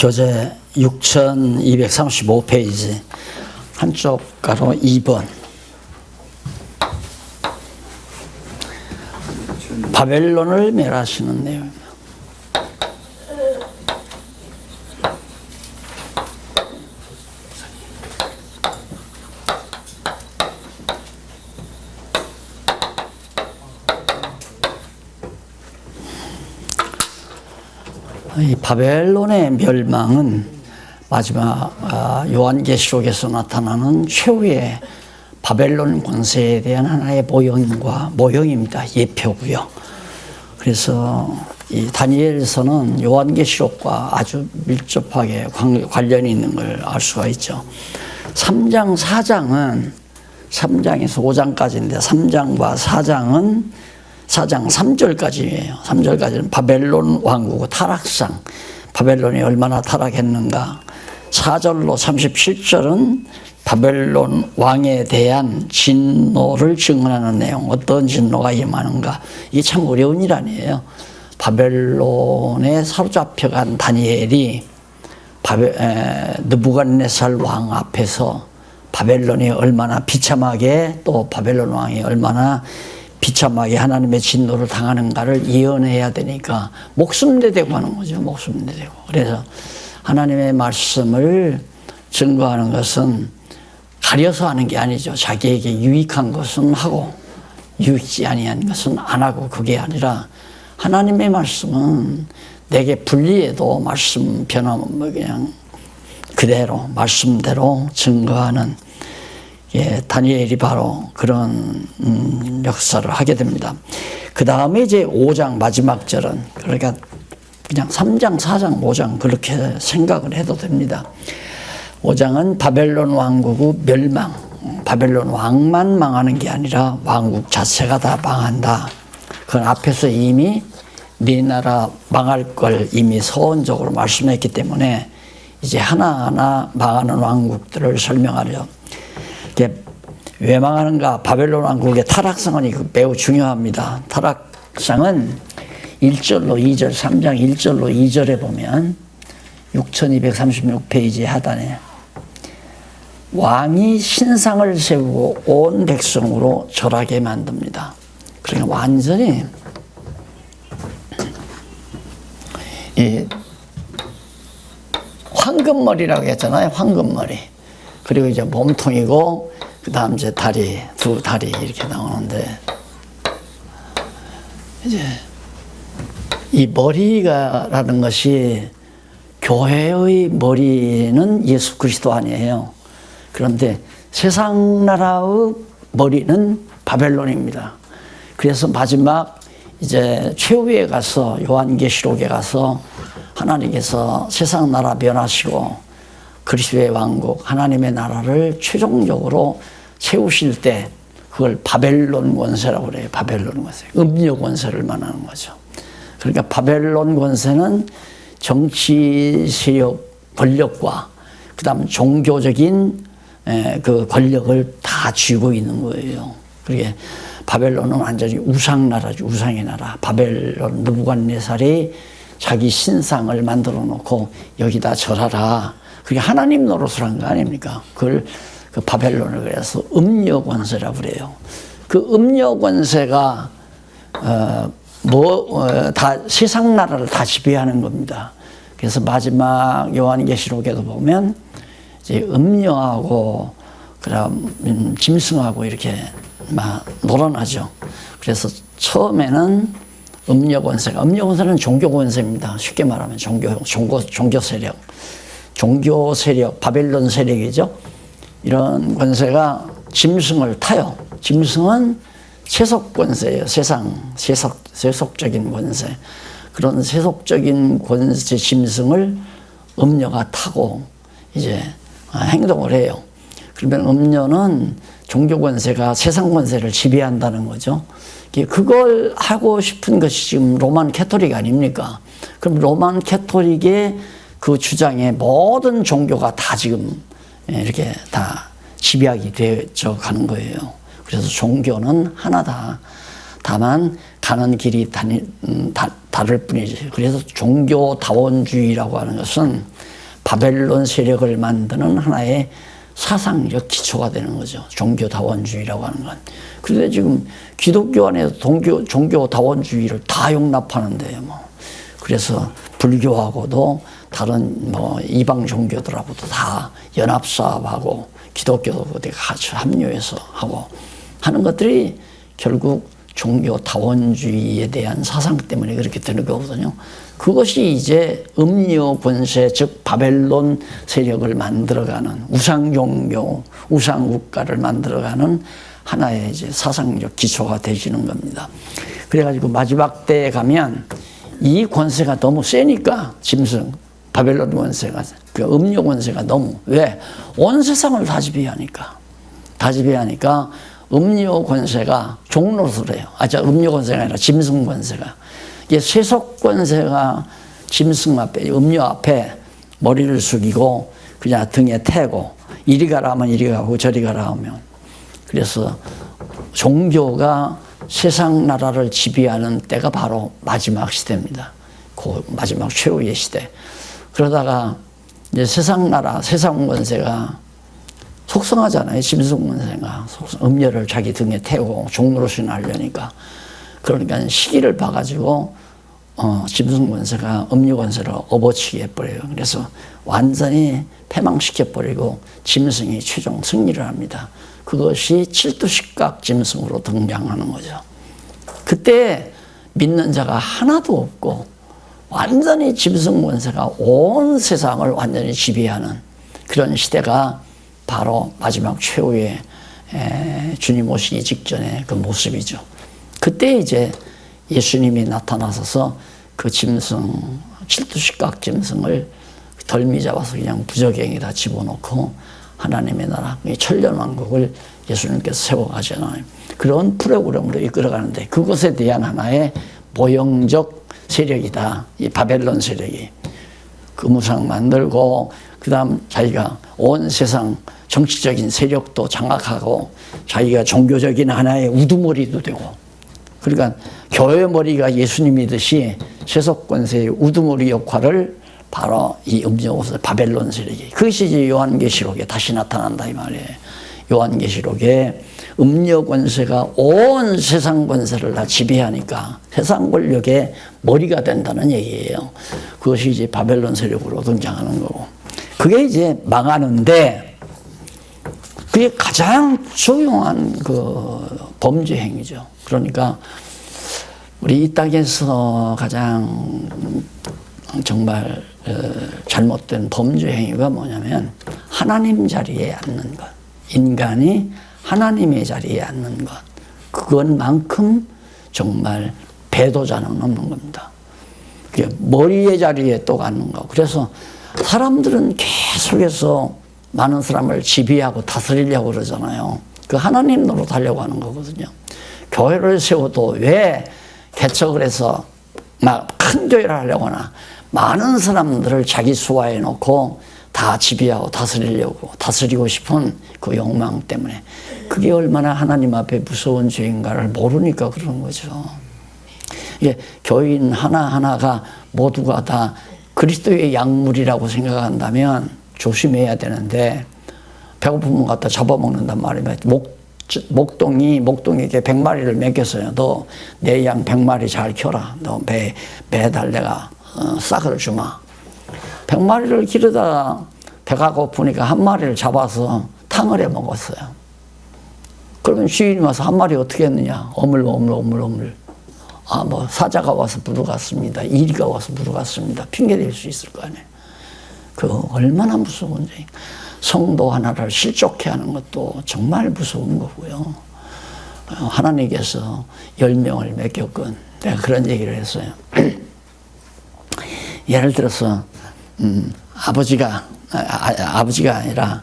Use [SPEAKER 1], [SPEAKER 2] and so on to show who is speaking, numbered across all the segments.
[SPEAKER 1] 교재 6235페이지 한쪽 가로 2번 바벨론을 멸하시는 내용입니다. 이 바벨론의 멸망은 마지막 요한계시록에서 나타나는 최후의 바벨론 권세에 대한 하나의 모형입니다. 예표고요. 그래서 이 다니엘서는 요한계시록과 아주 밀접하게 관련이 있는 걸 알 수가 있죠. 3장, 4장은 3장에서 5장까지인데 3장과 4장은 4장 3절까지예요. 3절까지는 바벨론 왕국의 타락상, 바벨론이 얼마나 타락했는가. 4절로 37절은 바벨론 왕에 대한 진노를 증언하는 내용, 어떤 진노가 임하는가. 이게 참 어려운 일 아니에요. 바벨론에 사로잡혀간 다니엘이 느부갓네살 왕 앞에서 바벨론이 얼마나 비참하게, 또 바벨론 왕이 얼마나 비참하게 하나님의 진노를 당하는가를 예언해야 되니까 목숨 내대고 하는 거죠. 목숨 내대고. 그래서 하나님의 말씀을 증거하는 것은 가려서 하는 게 아니죠. 자기에게 유익한 것은 하고 유익지 아니한 것은 안 하고, 그게 아니라 하나님의 말씀은 내게 불리해도 말씀 변함없이 그냥 그대로 말씀대로 증거하는, 다니엘이 바로 그런 역사를 하게 됩니다. 그 다음에 이제 5장 마지막 절은, 그러니까 그냥 3장, 4장, 5장 그렇게 생각을 해도 됩니다. 5장은 바벨론 왕국의 멸망, 바벨론 왕만 망하는 게 아니라 왕국 자체가 다 망한다. 그건 앞에서 이미 네 나라 망할 걸 이미 서원적으로 말씀했기 때문에 이제 하나하나 망하는 왕국들을 설명하려. 왜 망하는가? 바벨론 왕국의 타락상은 매우 중요합니다. 타락상은 1절로 2절, 3장 1절로 2절에 보면 6236페이지 하단에 왕이 신상을 세우고 온 백성으로 절하게 만듭니다. 그러니까 완전히 이 황금머리라고 했잖아요. 황금머리. 그리고 이제 몸통이고, 그 다음 이제 다리, 두 다리 이렇게 나오는데, 이제 이 머리가라는 것이, 교회의 머리는 예수 그리스도 아니에요. 그런데 세상 나라의 머리는 바벨론입니다. 그래서 마지막 이제 최후에 가서, 요한계시록에 가서 하나님께서 세상 나라 변하시고 그리스도의 왕국, 하나님의 나라를 최종적으로 세우실 때 그걸 바벨론 권세라고 그래요. 바벨론 권세. 음료 권세를 말하는 거죠. 그러니까 바벨론 권세는 정치 세력 권력과 그다음 종교적인 그 권력을 다 쥐고 있는 거예요. 그게 바벨론은 완전히 우상나라죠. 우상의 나라. 바벨론 느부갓네살이 자기 신상을 만들어 놓고 여기다 절하라. 그게 하나님 노릇을 한 거 아닙니까? 그걸 그 바벨론을 그래서 음료 권세라고 그래요. 그 음료 권세가 다 세상 나라를 다 지배하는 겁니다. 그래서 마지막 요한계시록에도 보면 이제 음료하고 그다음 짐승하고 이렇게 막 놀아나죠. 그래서 처음에는 음료 권세는 종교 권세입니다. 쉽게 말하면 종교 세력, 바벨론 세력이죠. 이런 권세가 짐승을 타요. 짐승은 세속 권세예요. 세속적인 권세. 그런 세속적인 권세 짐승을 음료가 타고 이제 행동을 해요. 그러면 음료는 종교 권세가 세상 권세를 지배한다는 거죠. 그걸 하고 싶은 것이 지금 로만 캐토릭 아닙니까? 그럼 로만 캐토릭의 그 주장에 모든 종교가 다 지금 이렇게 다 지배하게 되어 가는 거예요. 그래서 종교는 하나다. 다만 가는 길이 다를 뿐이지. 그래서 종교다원주의라고 하는 것은 바벨론 세력을 만드는 하나의 사상적 기초가 되는 거죠. 종교다원주의라고 하는 건. 그런데 지금 기독교 안에서 종교다원주의를 다 용납하는데요. 뭐. 그래서 불교하고도 다른 뭐 이방 종교들하고도 다 연합사업하고 기독교도 같이 합류해서 하고 하는 것들이 결국 종교다원주의에 대한 사상 때문에 그렇게 되는 거거든요. 그것이 이제 음료 권세, 즉 바벨론 세력을 만들어가는 우상종교, 우상국가를 만들어가는 하나의 이제 사상적 기초가 되시는 겁니다. 그래가지고 마지막 때에 가면 이 권세가 너무 세니까 짐승, 바벨론 권세가, 그 음료 권세가 너무, 왜? 온 세상을 다 지배하니까. 다 지배하니까 음료 권세가 종노릇을 해요. 음료 권세가 아니라 짐승 권세가. 이게 세속 권세가 짐승 앞에, 음료 앞에 머리를 숙이고 그냥 등에 태고 이리 가라 하면 이리 가고 저리 가라 하면. 그래서 종교가 세상 나라를 지배하는 때가 바로 마지막 시대입니다. 그 마지막 최후의 시대. 그러다가 이제 세상 나라, 세상 권세가 속성하잖아요. 짐승 권세가. 음료를 자기 등에 태우고 종노릇이나 하려니까. 그러니까 시기를 봐가지고 짐승 권세가 음료 권세를 업어치게 해버려요. 그래서 완전히 패망시켜버리고 짐승이 최종 승리를 합니다. 그것이 칠두식각 짐승으로 등장하는 거죠. 그때 믿는 자가 하나도 없고 완전히 짐승 권세가 온 세상을 완전히 지배하는 그런 시대가 바로 마지막 최후의 주님 오시기 직전의 그 모습이죠. 그때 이제 예수님이 나타나셔서 그 짐승, 칠두식각 짐승을 덜미 잡아서 그냥 부적행에다 집어넣고 하나님의 나라, 천년왕국을 예수님께서 세워가잖아요. 그런 프로그램으로 이끌어가는데 그것에 대한 하나의 모형적 세력이다. 이 바벨론 세력이. 금우상 만들고 그 다음 자기가 온 세상 정치적인 세력도 장악하고 자기가 종교적인 하나의 우두머리도 되고 그러니까 교회 머리가 예수님이듯이 세속 권세의 우두머리 역할을 바로 이 음료권세 바벨론 세력이 그것이 이제 요한계시록에 다시 나타난다 이 말이에요. 요한계시록에 음료 권세가 온 세상 권세를 다 지배하니까 세상 권력의 머리가 된다는 얘기예요. 그것이 이제 바벨론 세력으로 등장하는 거고 그게 이제 망하는데 그게 가장 중요한 그 범죄 행위죠. 그러니까 우리 이 땅에서 가장 정말 잘못된 범죄 행위가 뭐냐면 하나님 자리에 앉는 것. 인간이 하나님의 자리에 앉는 것. 그것만큼 정말 배도자는 없는 겁니다. 머리의 자리에 또 앉는 것. 그래서 사람들은 계속해서 많은 사람을 지배하고 다스리려고 그러잖아요. 그 하나님 노릇하려고 하는 거거든요. 교회를 세워도 왜 개척을 해서 막 큰 교회를 하려고 하나 많은 사람들을 자기 수하에 놓고 다 지배하고 다스리고 싶은 그 욕망 때문에 그게 얼마나 하나님 앞에 무서운 죄인가를 모르니까 그러는 거죠. 이게 교인 하나하나가 모두가 다 그리스도의 약물이라고 생각한다면 조심해야 되는데 배고프면 갖다 잡아먹는단 말이에요. 목동에게 100마리를 맡겼어요. 너 내 양 100마리 잘 키워라. 너 매달 내가 싹을 주마. 100마리를 기르다가 배가 고프니까 한 마리를 잡아서 탕을 해 먹었어요. 그러면 주인이 와서 한 마리 어떻게 했느냐? 어물. 아, 뭐 사자가 와서 물어갔습니다. 이리가 와서 물어갔습니다. 핑계 댈 수 있을 거 아니에요. 그 얼마나 무서운 죄. 성도 하나를 실족해 하는 것도 정말 무서운 거고요. 하나님께서 10명을 맡겼건 내가 그런 얘기를 했어요. 예를 들어서 아버지가 아니라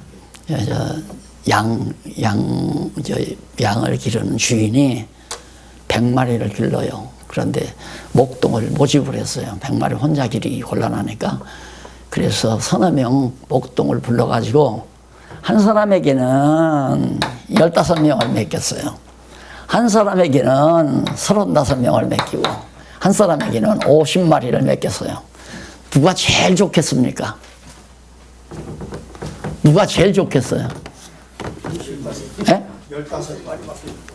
[SPEAKER 1] 양을 기르는 주인이 100마리를 길러요. 그런데 목동을 모집을 했어요. 100마리 혼자 기르기 곤란하니까. 그래서 서너 명 목동을 불러가지고 한 사람에게는 15명을 맡겼어요. 한 사람에게는 35명을 맡기고 한 사람에게는 50마리를 맡겼어요. 누가 제일 좋겠습니까? 누가 제일 좋겠어요?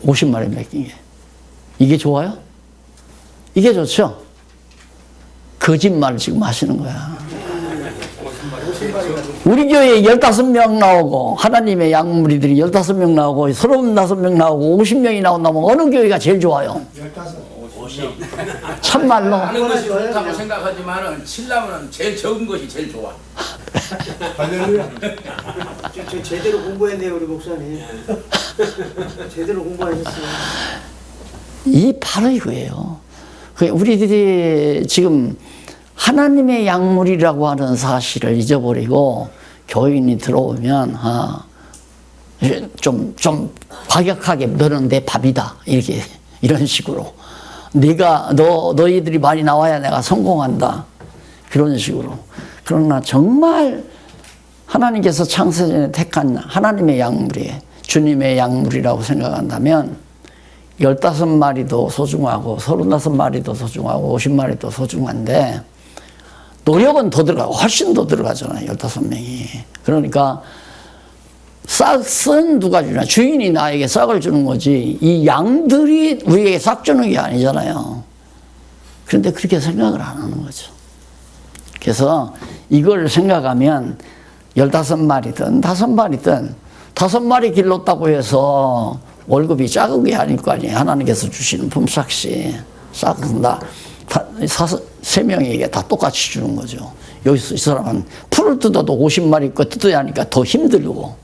[SPEAKER 1] 50마리 맡긴 게. 이게 좋아요? 이게 좋죠? 거짓말을 지금 하시는 거야. 우리 교회에 15명 나오고, 하나님의 양무리들이 15명 나오고, 35명 나오고, 50명이 나온다면 어느 교회가 제일 좋아요?
[SPEAKER 2] 50.
[SPEAKER 1] 참말로.
[SPEAKER 2] 하는 것이 좋다고 생각하지만은 칠라면 제일 적은 것이 제일 좋아.
[SPEAKER 3] 할렐루야. 저 제대로 공부했네요, 우리 목사님. 제대로 공부하셨어요.
[SPEAKER 1] 이 바로 이거예요. 우리들이 지금 하나님의 약물이라고 하는 사실을 잊어버리고 교인이 들어오면 좀 과격하게 너는 내 밥이다 이렇게 이런 식으로 너희들이 많이 나와야 내가 성공한다 그런 식으로. 그러나 정말 하나님께서 창세전에 택한 하나님의 약물이에요. 주님의 약물이라고 생각한다면 15마리도 소중하고 35마리도 소중하고 50마리도 소중한데 노력은 더 들어가고 훨씬 더 들어가잖아요. 15명이. 그러니까 싹은 누가 주냐? 주인이 나에게 싹을 주는 거지 이 양들이 우리에게 싹 주는 게 아니잖아요. 그런데 그렇게 생각을 안 하는 거죠. 그래서 이걸 생각하면 15마리든 5마리든 5마리 길렀다고 해서 월급이 작은 게 아닐 거 아니에요. 하나님께서 주시는 품삯이 싹은 다 3명에게 다 똑같이 주는 거죠. 여기서 이 사람은 풀을 뜯어도 50마리 거 뜯어야 하니까 더 힘들고.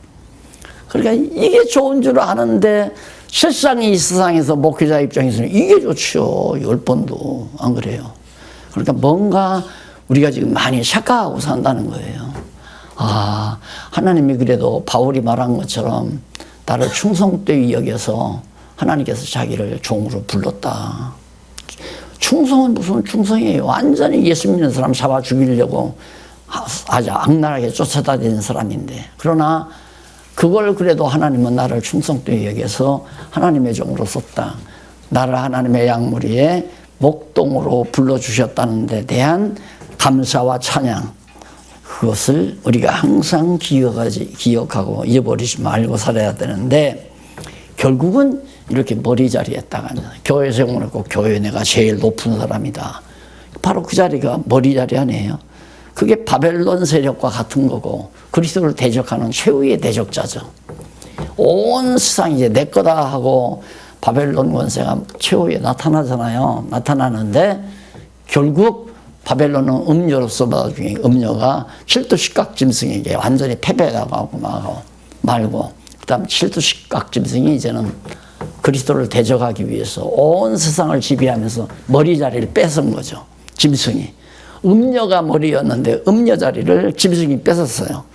[SPEAKER 1] 그러니까 이게 좋은 줄 아는데 실상 이 세상에서 목회자 입장에서는 이게 좋죠. 10번도 안 그래요. 그러니까 뭔가 우리가 지금 많이 착각하고 산다는 거예요. 하나님이 그래도 바울이 말한 것처럼 나를 충성되이 여겨서 하나님께서 자기를 종으로 불렀다. 충성은 무슨 충성이에요. 완전히 예수 믿는 사람 잡아 죽이려고 아주 악랄하게 쫓아다니는 사람인데. 그러나 그걸 그래도 하나님은 나를 충성되이 여겨서 하나님의 종으로 썼다. 나를 하나님의 양무리에 목동으로 불러주셨다는 데 대한 감사와 찬양. 그것을 우리가 항상 기억하고 잊어버리지 말고 살아야 되는데 결국은 이렇게 머리 자리에 딱 앉아. 교회 생활을 꼭 교회 내가 제일 높은 사람이다. 바로 그 자리가 머리 자리 아니에요. 그게 바벨론 세력과 같은 거고 그리스도를 대적하는 최후의 대적자죠. 온 세상이 이제 내 거다 하고 바벨론 권세가 최후에 나타나잖아요. 나타나는데 결국 바벨론은 음료로서 나중에 음료가 7도 십각짐승에게 완전히 패배당하고 말고 그다음 7도 십각짐승이 이제는 그리스도를 대적하기 위해서 온 세상을 지배하면서 머리 자리를 뺏은 거죠. 짐승이. 음녀가 머리였는데 음녀 자리를 짐승이 뺏었어요.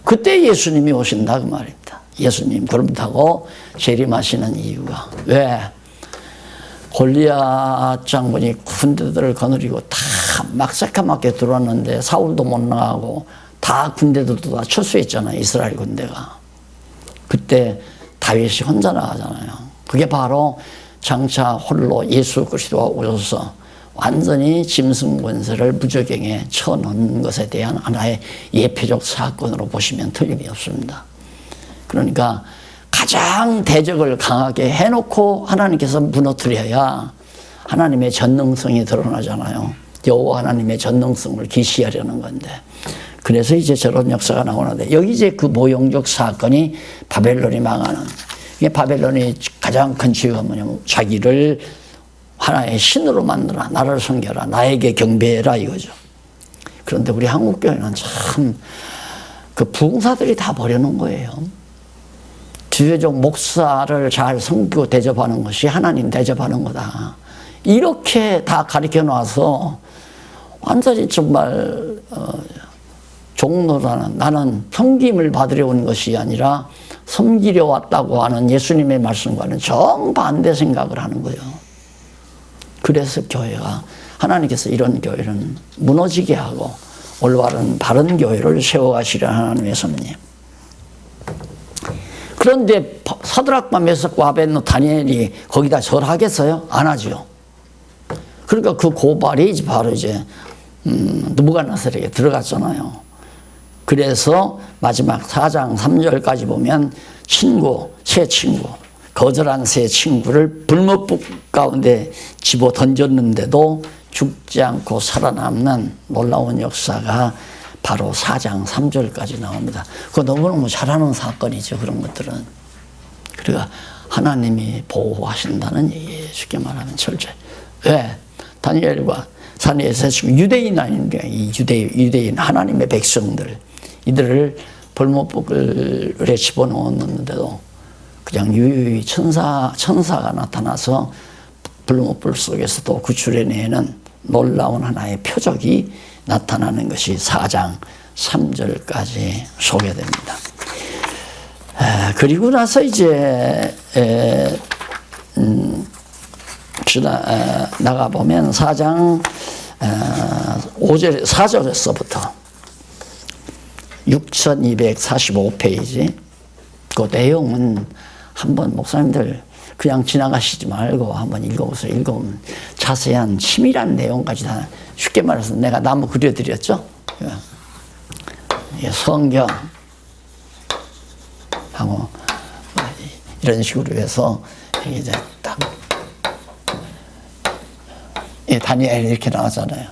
[SPEAKER 1] 그때 예수님이 오신다 그 말입니다. 예수님 구름 타고 재림하시는 이유가 왜? 골리앗 장군이 군대들을 거느리고 다 막 새까맣게 들어왔는데 사울도 못 나가고 다 군대들도 다 철수했잖아요. 이스라엘 군대가. 그때 다윗이 혼자 나가잖아요. 그게 바로 장차 홀로 예수 그리스도가 오셔서 완전히 짐승 권세를 무적행에 쳐넣은 것에 대한 하나의 예표적 사건으로 보시면 틀림이 없습니다. 그러니까 가장 대적을 강하게 해놓고 하나님께서 무너뜨려야 하나님의 전능성이 드러나잖아요. 여호와 하나님의 전능성을 계시하려는 건데 그래서 이제 저런 역사가 나오는데 여기 이제 그 모형적 사건이 바벨론이 망하는 이게 바벨론이 가장 큰 죄가 뭐냐면 자기를 하나의 신으로 만들어 나를 섬겨라 나에게 경배해라 이거죠. 그런데 우리 한국교회는 참 그 부흥사들이 다 버려놓은 거예요. 주요적 목사를 잘 섬기고 대접하는 것이 하나님 대접하는 거다. 이렇게 다 가르쳐 놔서 완전히 정말 종로라는 나는 섬김을 받으려 온 것이 아니라 섬기려 왔다고 하는 예수님의 말씀과는 정반대 생각을 하는 거예요. 그래서 교회가 하나님께서 이런 교회는 무너지게 하고 올바른 바른 교회를 세워가시려 하나님의 섭리. 그런데 사드락과 메삭과 아벤노 다니엘이 거기다 절하겠어요? 안 하죠. 그러니까 그 고발이 바로 이제 느부갓네살에게 들어갔잖아요. 그래서 마지막 4장 3절까지 보면 친구, 새 친구, 거절한 새 친구를 불못불 가운데 집어 던졌는데도 죽지 않고 살아남는 놀라운 역사가 바로 4장 3절까지 나옵니다. 그거 너무너무 잘하는 사건이죠. 그런 것들은. 그러니까 하나님이 보호하신다는 얘기예요. 쉽게 말하면 철저히. 왜? 다니엘과 사내의 새 친구, 유대인 아닌가? 이 유대인 하나님의 백성들, 이들을 벌목불에 집어넣었는데도 그냥 유유히 천사가 나타나서 불목불 속에서도 구출해내는 놀라운 하나의 표적이 나타나는 것이 4장 3절까지 소개됩니다. 그리고 나서 이제 나가보면 4장 4절에서부터 6245페이지 그 내용은 한번 목사님들 그냥 지나가시지 말고 한번 읽어보세요. 읽어보면 자세한 치밀한 내용까지 다 쉽게 말해서 내가 나무 그려드렸죠. 성경 하고 이런 식으로 해서 이제 딱 다니엘 이렇게 나왔잖아요.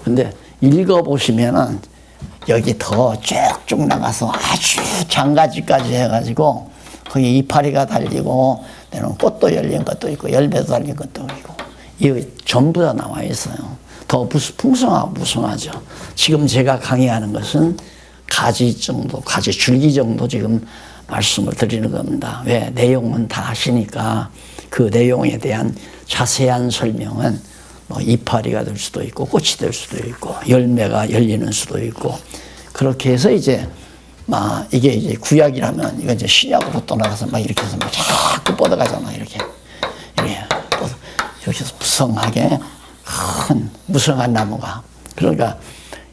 [SPEAKER 1] 근데 읽어보시면은 여기 더 쭉쭉 나가서 아주 장가지까지 해가지고 거기 이파리가 달리고 때는 꽃도 열린 것도 있고 열매도 달린 것도 있고 이거 전부 다 나와 있어요. 더 풍성하고 무성하죠. 지금 제가 강의하는 것은 가지 정도, 가지 줄기 정도 지금 말씀을 드리는 겁니다. 왜? 내용은 다 아시니까 그 내용에 대한 자세한 설명은 뭐 이파리가 될 수도 있고 꽃이 될 수도 있고 열매가 열리는 수도 있고 그렇게 해서 이제 막 이게 이제 구약이라면 이건 이제 신약으로 떠나가서 막 이렇게 해서 막 자꾸 뻗어가잖아. 이렇게 여기서 무성하게 큰 무성한 나무가. 그러니까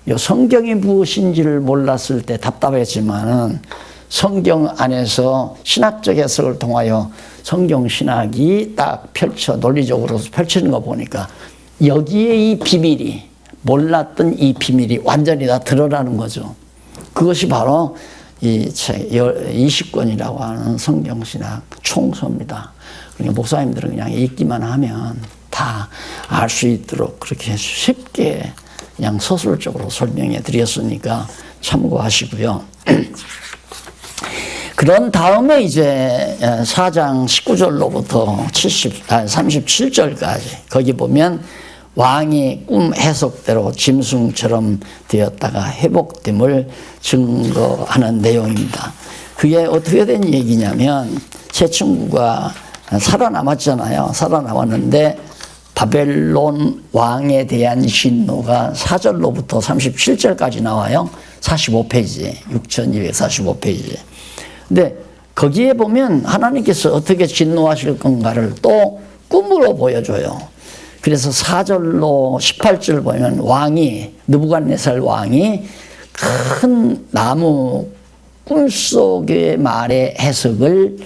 [SPEAKER 1] 이 성경이 무엇인지를 몰랐을 때 답답했지만은 성경 안에서 신학적 해석을 통하여 성경 신학이 딱 논리적으로 펼치는 거 보니까 여기에 이 비밀이, 몰랐던 이 비밀이 완전히 다 드러나는 거죠. 그것이 바로 이 책 20권이라고 하는 성경신학 총서입니다. 그러니까 목사님들은 그냥 읽기만 하면 다 알 수 있도록 그렇게 쉽게 그냥 서술적으로 설명해 드렸으니까 참고하시고요. 그런 다음에 이제 4장 19절로부터 37절까지 거기 보면 왕이 꿈 해석대로 짐승처럼 되었다가 회복됨을 증거하는 내용입니다. 그게 어떻게 된 얘기냐면 새 친구가 살아남았잖아요. 살아남았는데 바벨론 왕에 대한 신노가 4절로부터 37절까지 나와요. 45페이지에 6245페이지에. 근데 거기에 보면 하나님께서 어떻게 진노하실 건가를 또 꿈으로 보여줘요. 그래서 4절로 18절 보면 느부갓네살 왕이 큰 나무 꿈속의 말의 해석을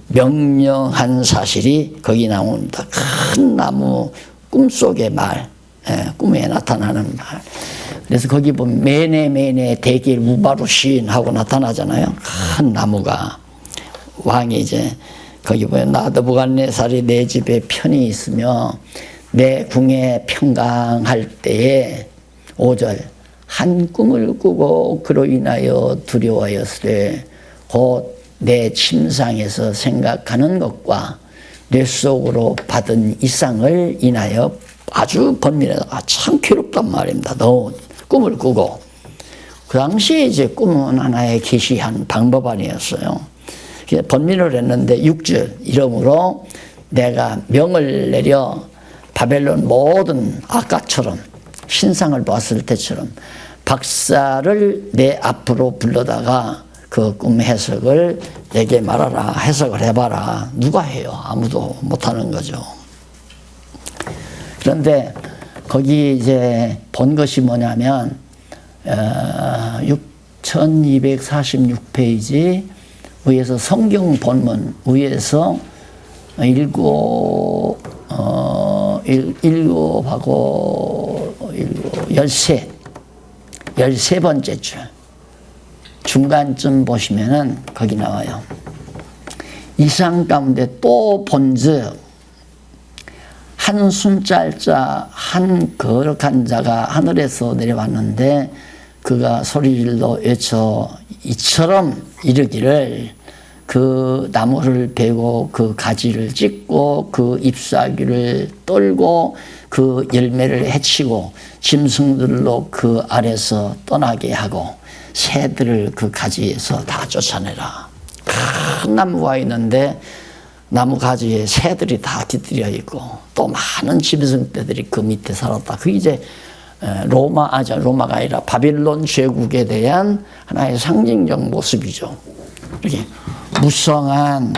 [SPEAKER 1] 명령한 사실이 거기 나옵니다. 큰 나무 꿈속의 말, 꿈에 나타나는 말. 그래서 거기 보면 메네 대길 무바루신 하고 나타나잖아요. 큰 나무가. 왕이 이제 거기 보면 느부갓네살이 내 집에 편히 있으며 내 궁에 평강할 때에 5절 한 꿈을 꾸고 그로 인하여 두려워하였으되 곧 내 침상에서 생각하는 것과 뇌 속으로 받은 이상을 인하여 아주 번민하다가 참 괴롭단 말입니다. 너 꿈을 꾸고 그 당시에 이제 꿈은 하나의 계시한 방법 아니었어요. 번민을 했는데 6절 이러므로 내가 명을 내려 바벨론 모든 아까처럼 신상을 보았을 때처럼 박사를 내 앞으로 불러다가 그 꿈 해석을 내게 말하라. 해석을 해봐라. 누가 해요? 아무도 못하는 거죠. 그런데 거기 이제 본 것이 뭐냐면 6246페이지 위에서 성경 본문 위에서 일곱하고 13번째 줄 중간쯤 보시면은 거기 나와요. 이상 가운데 또 본즉 한 순찰자 한 거룩한 자가 하늘에서 내려왔는데 그가 소리질러 외쳐 이처럼 이르기를 그 나무를 베고 그 가지를 찢고 그 잎사귀를 떨고 그 열매를 해치고 짐승들로 그 아래서 떠나게 하고 새들을 그 가지에서 다 쫓아내라. 큰 나무가 있는데 나무 가지에 새들이 다 깃들여 있고 또 많은 짐승떼들이 그 밑에 살았다. 그게 이제 로마가 아니라 바빌론 제국에 대한 하나의 상징적 모습이죠. 이렇게 무성한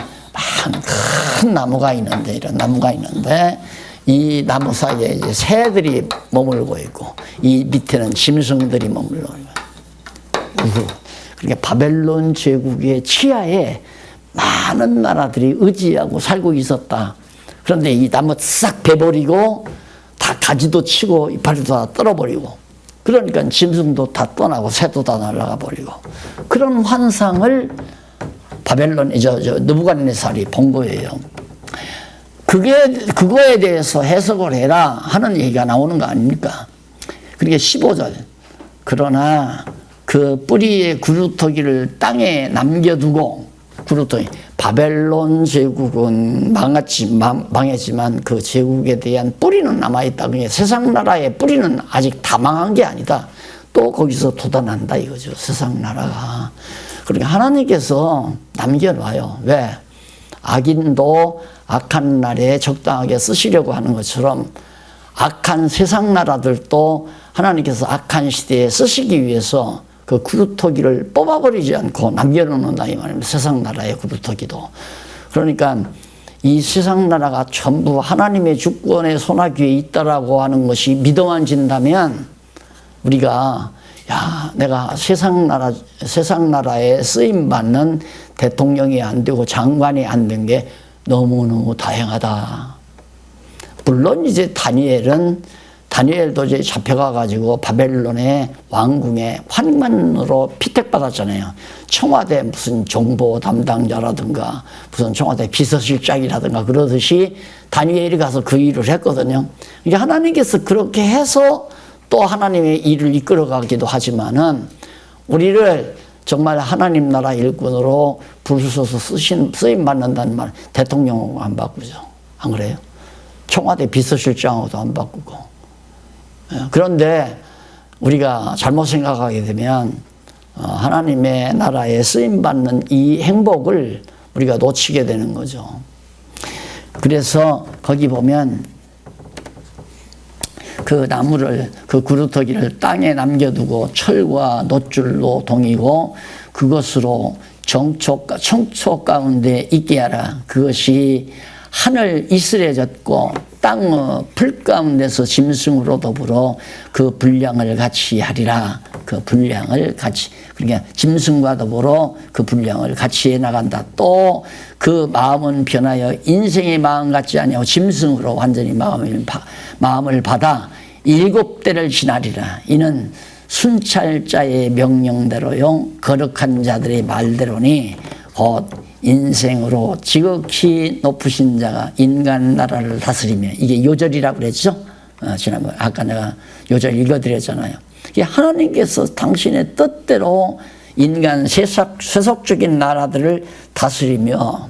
[SPEAKER 1] 큰 나무가 있는데, 이런 나무가 있는데 이 나무 사이에 이제 새들이 머물고 있고 이 밑에는 짐승들이 머물고 있고, 그러니까 바벨론 제국의 치하에 많은 나라들이 의지하고 살고 있었다. 그런데 이 나무 싹 베버리고 다 가지도 치고 이파리도 다 떨어버리고, 그러니까 짐승도 다 떠나고 새도 다 날아가 버리고, 그런 환상을 바벨론 느부갓네살이 본 거예요. 그거에 대해서 해석을 해라 하는 얘기가 나오는 거 아닙니까? 그러니까 15절. 그러나 그 뿌리의 구루터기를 땅에 남겨두고, 구루터기, 바벨론 제국은 망했지만 그 제국에 대한 뿌리는 남아있다. 그러니까 세상 나라의 뿌리는 아직 다 망한 게 아니다. 또 거기서 돋아난다 이거죠. 세상 나라가. 그러니까 하나님께서 남겨놔요. 왜? 악인도 악한 날에 적당하게 쓰시려고 하는 것처럼 악한 세상 나라들도 하나님께서 악한 시대에 쓰시기 위해서 그 구루터기를 뽑아버리지 않고 남겨놓는다 이 말입니다. 세상 나라의 구루터기도. 그러니까 이 세상 나라가 전부 하나님의 주권의 손아귀에 있다라고 하는 것이 믿어만진다면 우리가 내가 세상 나라에 쓰임 받는 대통령이 안 되고 장관이 안 된 게 너무너무 다행하다. 물론 이제 다니엘도 이제 잡혀가 가지고 바벨론의 왕궁의 환관으로 피택받았잖아요. 청와대 무슨 정보 담당자라든가 무슨 청와대 비서실장이라든가 그러듯이 다니엘이 가서 그 일을 했거든요. 그러니까 하나님께서 그렇게 해서 또 하나님의 일을 이끌어가기도 하지만은 우리를 정말 하나님 나라 일꾼으로 부르셔서 쓰임 받는다는 말, 대통령하고 안 바꾸죠. 안 그래요? 청와대 비서실장하고도 안 바꾸고. 그런데 우리가 잘못 생각하게 되면 하나님의 나라에 쓰임 받는 이 행복을 우리가 놓치게 되는 거죠. 그래서 거기 보면 그 나무를, 그 구루터기를 땅에 남겨두고 철과 놋줄로 동이고 그것으로 청초 가운데 있게 하라. 그것이 하늘 이슬해졌고 땅의 풀 가운데서 짐승으로 더불어 그 분량을 같이 하리라. 그 분량을 같이, 그러니까 짐승과 더불어 그 분량을 같이 해나간다. 또 그 마음은 변하여 인생의 마음 같지 아니하고 짐승으로 완전히 마음을 받아 7대를 지나리라. 이는 순찰자의 명령대로요 거룩한 자들의 말대로니 곧 인생으로 지극히 높으신 자가 인간 나라를 다스리며, 이게 요절이라고 그랬죠? 지난번에 아까 내가 요절 읽어드렸잖아요. 이게 하나님께서 당신의 뜻대로 인간 세속적인 나라들을 다스리며,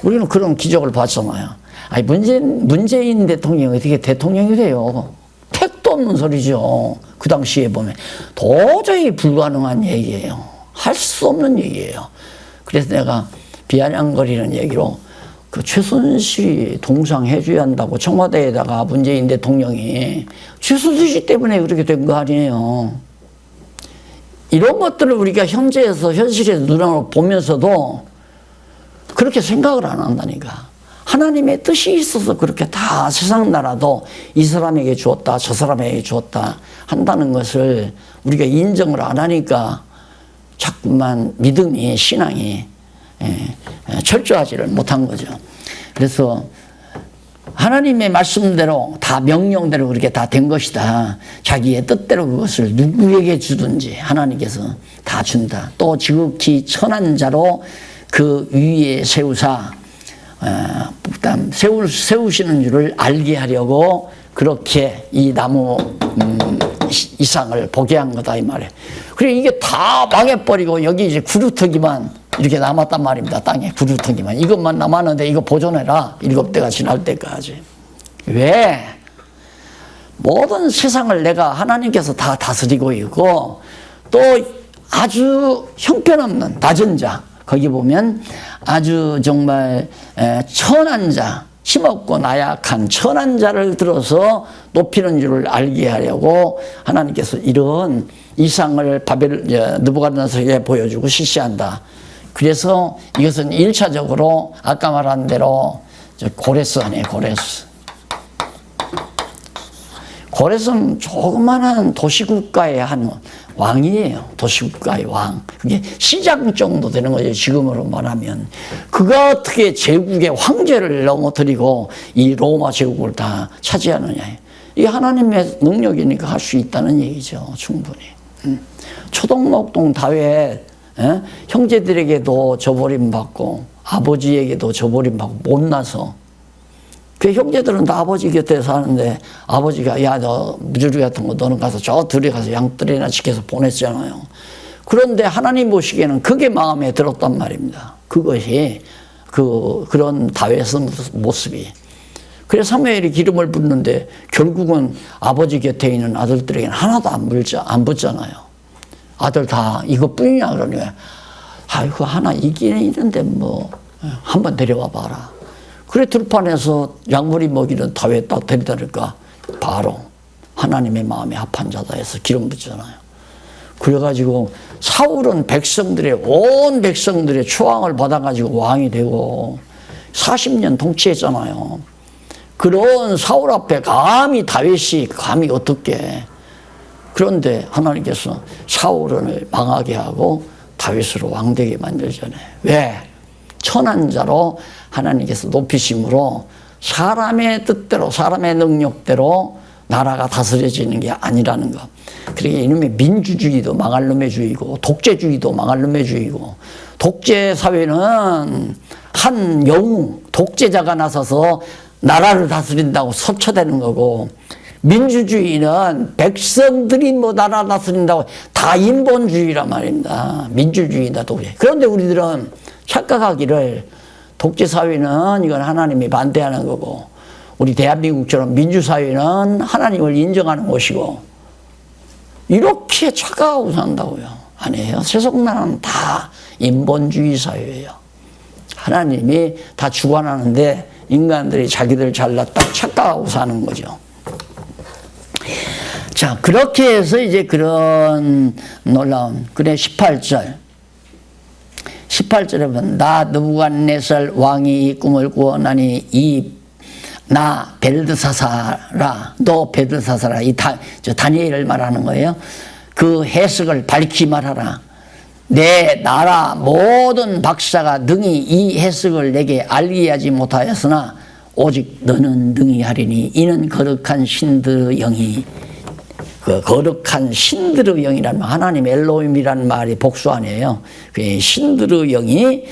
[SPEAKER 1] 우리는 그런 기적을 봤잖아요. 아니 문재인 대통령이 어떻게 대통령이 돼요? 택도 없는 소리죠. 그 당시에 보면 도저히 불가능한 얘기예요. 할 수 없는 얘기예요. 그래서 내가 비아냥거리는 얘기로 그 최순실이 동상해줘야 한다고 청와대에다가 문재인 대통령이 최순실 씨 때문에 그렇게 된 거 아니에요. 이런 것들을 우리가 현실에서 눈으로 보면서도 그렇게 생각을 안 한다니까. 하나님의 뜻이 있어서 그렇게 다 세상 나라도 이 사람에게 주었다 저 사람에게 주었다 한다는 것을 우리가 인정을 안 하니까 자꾸만 믿음이, 신앙이 철저하지를 못한 거죠. 그래서 하나님의 말씀대로 다 명령대로 그렇게 다 된 것이다. 자기의 뜻대로 그것을 누구에게 주든지 하나님께서 다 준다. 또 지극히 천한 자로 그 위에 세우사 세우시는 줄을 알게 하려고 그렇게 이 나무 이상을 보게 한 거다 이 말이에요. 그래 이게 다 망해버리고 여기 이제 구루터기만 이렇게 남았단 말입니다. 땅에 구루터기만 이것만 남았는데 이거 보존해라 7대가 지날 때까지. 왜? 모든 세상을 내가 하나님께서 다 다스리고 있고 또 아주 형편없는 낮은 자 거기 보면 아주 정말 천한 자 힘없고 나약한 천한 자를 들어서 높이는 줄을 알게 하려고 하나님께서 이런 이상을 느부갓네살에게 보여주고 실시한다. 그래서 이것은 1차적으로 아까 말한 대로 고레스 아니에요. 고레스는 조그마한 도시국가의 한 왕이에요. 도시국가의 왕. 그게 시장 정도 되는 거죠. 지금으로 말하면. 그가 어떻게 제국의 황제를 넘어뜨리고 이 로마 제국을 다 차지하느냐. 이게 하나님의 능력이니까 할 수 있다는 얘기죠. 충분히. 초동목동 다윗 형제들에게도 저버림받고 아버지에게도 저버림받고 못나서 그 형제들은 다 아버지 곁에 사는데 아버지가 야 너 무주리 같은 거 너는 가서 저 들에 가서 양떼리나 지켜서 보냈잖아요. 그런데 하나님 보시기에는 그게 마음에 들었단 말입니다. 그것이 그런 다윗의 모습이. 그래서 사무엘이 기름을 붓는데 결국은 아버지 곁에 있는 아들들에게는 하나도 안 붙잖아요. 아들 다 이것뿐이냐 그러니까 아이고 하나 이기는 있는데 뭐 한번 데려와 봐라. 그래 들판에서 양머리 먹이는 다윗 딱 데려다니까 바로 하나님의 마음에 합한 자다 해서 기름 붓잖아요. 그래가지고 사울은 온 백성들의 초항을 받아가지고 왕이 되고 40년 통치했잖아요. 그런 사울 앞에 다윗이 어떻게. 그런데 하나님께서 사울을 망하게 하고 다윗으로 왕되게 만들잖아요. 왜? 천한 자로 하나님께서 높이심으로 사람의 뜻대로 사람의 능력대로 나라가 다스려지는 게 아니라는 것. 그러니까 이놈의 민주주의도 망할 놈의 주의고 독재주의도 망할 놈의 주의고 독재 사회는 한 영웅 독재자가 나서서 나라를 다스린다고 섭초되는 거고 민주주의는 백성들이 뭐 나라 다스린다고 다 인본주의란 말입니다. 민주주의다 독재. 그런데 우리들은 착각하기를 독재사회는 이건 하나님이 반대하는 거고 우리 대한민국처럼 민주사회는 하나님을 인정하는 곳이고 이렇게 착각하고 산다고요. 아니에요. 세상 나라는 다 인본주의 사회예요. 하나님이 다 주관하는데 인간들이 자기들 잘났다 착각하고 사는 거죠. 자, 그렇게 해서 이제 그런 놀라운, 그래 18절에 보면 나 느부갓네살 왕이 이 꿈을 꾸었나니 나 벨드사사라 너 벨드사사라 저 다니엘을 말하는 거예요. 그 해석을 밝히 말하라. 내 나라 모든 박사가 능히 이 해석을 내게 알게 하지 못하였으나 오직 너는 능히 하리니 이는 거룩한 신들의 영이 그 거룩한 신들의 영이라는 하나님 엘로힘이라는 말이 복수 아니에요. 그 신들의 영이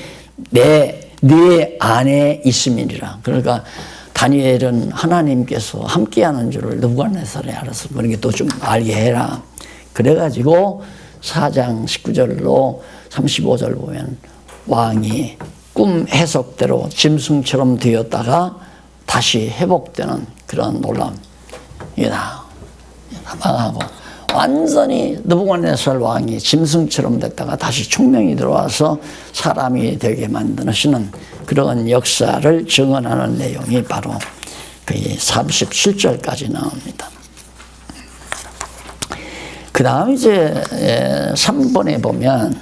[SPEAKER 1] 내 안에 있음이니라. 그러니까 다니엘은 하나님께서 함께하는 줄을 느부갓네살이 알았어. 그러니까 또 좀 알게 해라. 그래가지고 4장 19절로 35절 보면 왕이 꿈 해석대로 짐승처럼 되었다가 다시 회복되는 그런 놀라운 이다. 망하고 완전히 느부갓네살 왕이 짐승처럼 됐다가 다시 총명이 들어와서 사람이 되게 만드시는 그런 역사를 증언하는 내용이 바로 그 37절까지 나옵니다. 그 다음 이제 3번에 보면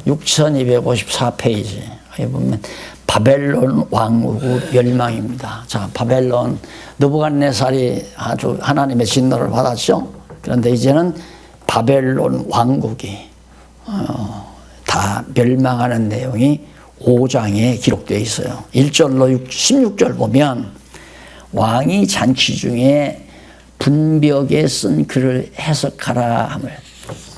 [SPEAKER 1] 6254페이지에 보면 바벨론 왕국의 멸망입니다. 자, 바벨론 느부갓네살이 아주 하나님의 진노를 받았죠. 그런데 이제는 바벨론 왕국이 다 멸망하는 내용이 5장에 기록되어 있어요. 1절로 16절 보면 왕이 잔치 중에 분벽에 쓴 글을 해석하라 함을.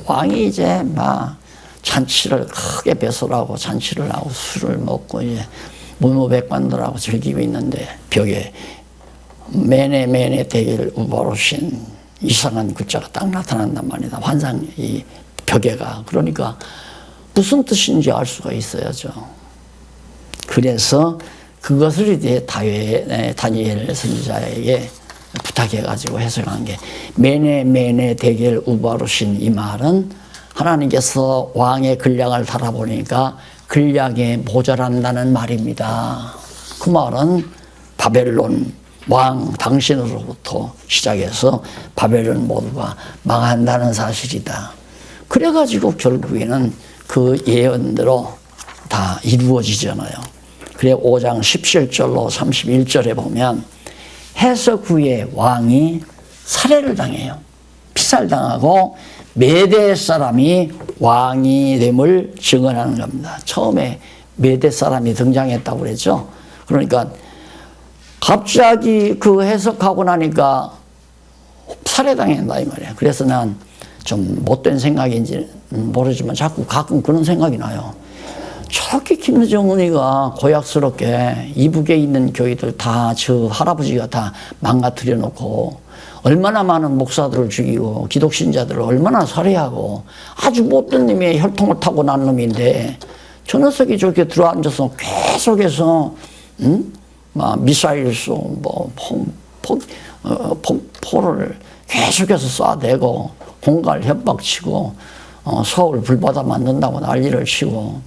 [SPEAKER 1] 왕이 이제 막 잔치를 크게 배설하고 잔치를 하고 술을 먹고 이제 문무백관들하고 즐기고 있는데 벽에 매네 대길 우바로신 이상한 글자가 딱 나타난단 말이다. 환상 이 벽에가. 그러니까 무슨 뜻인지 알 수가 있어야죠. 그래서 그것을 이제 다니엘 선지자에게 부탁해가지고 해석한 게 매네 대길 우바로신 이 말은 하나님께서 왕의 근량을 달아보니까 근량에 모자란다는 말입니다. 그 말은 바벨론 왕 당신으로부터 시작해서 바벨론 모두가 망한다는 사실이다. 그래가지고 결국에는 그 예언대로 다 이루어지잖아요. 그래 5장 17절로 31절에 보면 해석 후에 왕이 살해를 당해요. 피살당하고 메대 사람이 왕이 됨을 증언하는 겁니다. 처음에 메대 사람이 등장했다고 그랬죠. 그러니까 갑자기 그 해석하고 나니까 살해당한다 이 말이에요. 그래서 난 좀 못된 생각인지 모르지만 자꾸 가끔 그런 생각이 나요. 저렇게 김정은이가 고약스럽게 이북에 있는 교회들 다 저 할아버지가 다 망가뜨려 놓고 얼마나 많은 목사들을 죽이고 기독신자들을 얼마나 살해하고 아주 못된 놈이 혈통을 타고 난 놈인데 저 녀석이 저렇게 들어앉아서 계속해서 막 미사일 쏘 포를 계속해서 쏴대고 공갈 협박치고 서울 불바다 만든다고 난리를 치고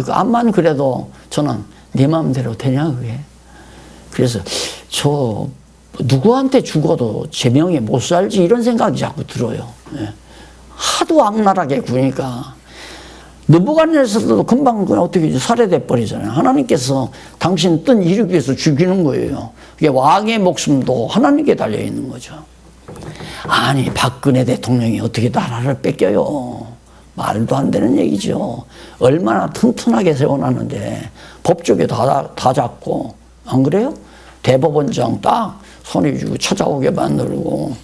[SPEAKER 1] 암만 그래도 저는 내 마음대로 되냐 그게. 그래서 저 누구한테 죽어도 제명에 못 살지 이런 생각이 자꾸 들어요. 하도 악랄하게 구니까 느부갓네살도 금방 어떻게 살해돼 버리잖아요. 하나님께서 당신 뜬 이루기 위해서 죽이는 거예요. 그게 왕의 목숨도 하나님께 달려 있는 거죠. 아니 박근혜 대통령이 어떻게 나라를 뺏겨요. 말도 안 되는 얘기죠. 얼마나 튼튼하게 세워놨는데 법조계 다 잡고 안 그래요? 대법원장 딱 손에 쥐고 찾아오게 만들고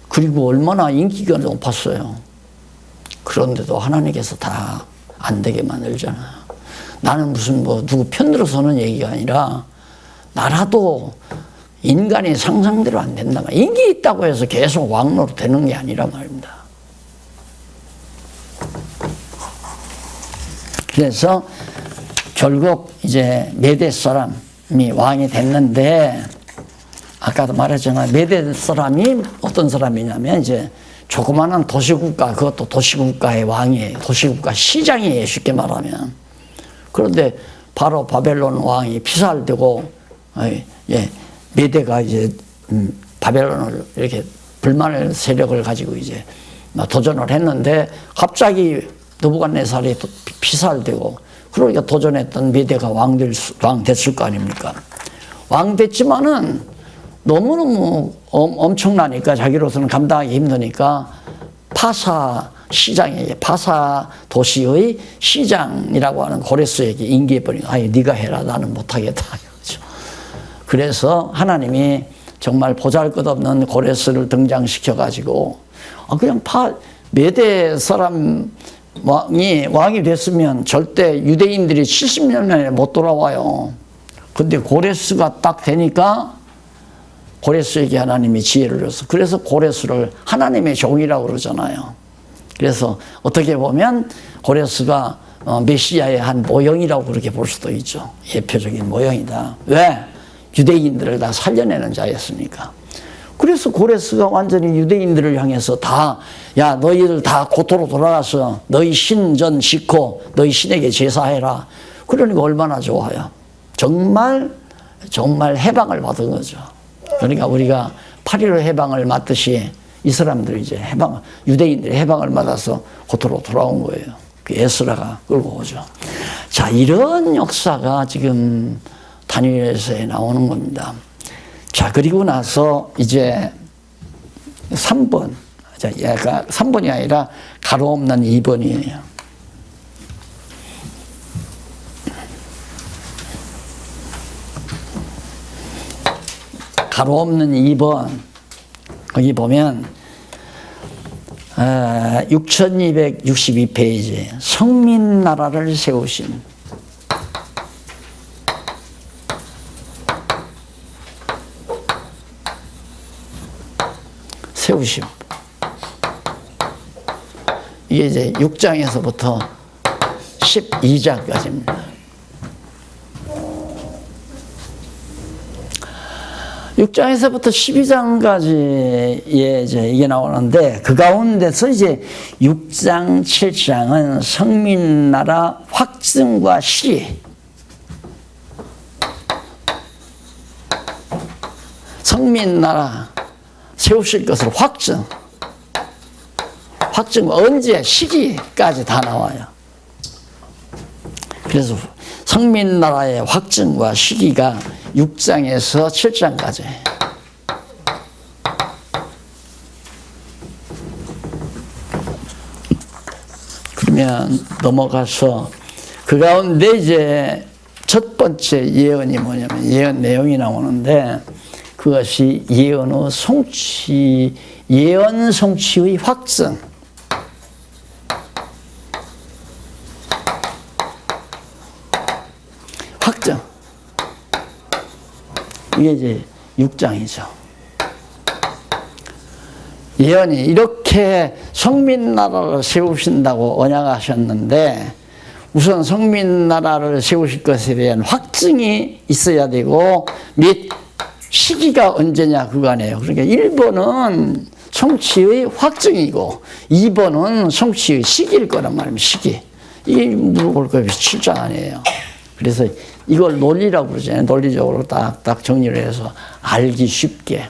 [SPEAKER 1] 그리고 얼마나 인기가 높았어요. 그런데도 하나님께서 다 안 되게 만들잖아. 나는 무슨 누구 편들어서는 얘기가 아니라 나라도 인간의 상상대로 안 된다. 인기 있다고 해서 계속 왕노로 되는 게 아니라 말입니다. 그래서 결국 이제 메대 사람이 왕이 됐는데 아까도 말했잖아요. 메대 사람이 어떤 사람이냐면 이제 조그마한 도시국가, 그것도 도시국가의 왕이에요. 도시국가 시장이에요. 쉽게 말하면. 그런데 바로 바벨론 왕이 피살되고 메대가 이제 바벨론을 이렇게 불만의 세력을 가지고 이제 도전을 했는데 갑자기 느부갓네살이 피살되고 그러니까 도전했던 메대가 왕 됐을 거 아닙니까? 왕 됐지만은 너무너무 엄청나니까 자기로서는 감당하기 힘드니까 파사 시장에 파사 도시의 시장이라고 하는 고레스에게 인계해버리고 아니 네가 해라 나는 못하겠다. 그래서 하나님이 정말 보잘것없는 고레스를 등장시켜가지고 그냥 메대 사람 왕이 됐으면 절대 유대인들이 70년 만에 못 돌아와요. 근데 고레스가 딱 되니까 고레스에게 하나님이 지혜를 줬어. 그래서 고레스를 하나님의 종이라고 그러잖아요. 그래서 어떻게 보면 고레스가 메시아의 한 모형이라고 그렇게 볼 수도 있죠. 예표적인 모형이다. 왜? 유대인들을 다 살려내는 자였으니까. 그래서 고레스가 완전히 유대인들을 향해서 야 너희들 다 고토로 돌아가서 너희 신전 짓고 너희 신에게 제사해라. 그러니까 얼마나 좋아요. 정말 해방을 받은 거죠. 그러니까 우리가 8.15 해방을 맞듯이 이 사람들이 이제 유대인들이 해방을 받아서 고토로 돌아온 거예요. 그 에스라가 끌고 오죠. 자, 이런 역사가 지금 다니엘서에 나오는 겁니다. 자, 그리고 나서 이제 3번. 자, 얘가 3번이 아니라 가로 없는 2번이에요. 가로 없는 2번 거기 보면 6262페이지 성민나라를 세우신 이게 이제 6장에서부터 12장까지입니다. 6장에서부터 12장까지에 이제 이게 나오는데 그 가운데서 이제 6장, 7장은 성민나라 확증과 시리. 성민나라 세우실 것을 확증 언제 시기까지 다 나와요. 그래서 성민나라의 확증과 시기가 6장에서 7장까지. 그러면 넘어가서 그 가운데 이제 첫 번째 예언이 뭐냐면 예언 내용이 나오는데 그것이 예언의 성취, 예언 성취의 확증. 확증. 이게 이제 6장이죠. 예언이 이렇게 성민나라를 세우신다고 언약하셨는데 우선 성민나라를 세우실 것에 대한 확증이 있어야 되고 및 시기가 언제냐 그거네요. 그러니까 1번은 성취의 확증이고 2번은 성취의 시기일 거란 말입니다. 시기. 이게 물어볼 것이 7장 아니에요. 그래서 이걸 논리라고 그러잖아요. 논리적으로 딱딱 정리를 해서 알기 쉽게,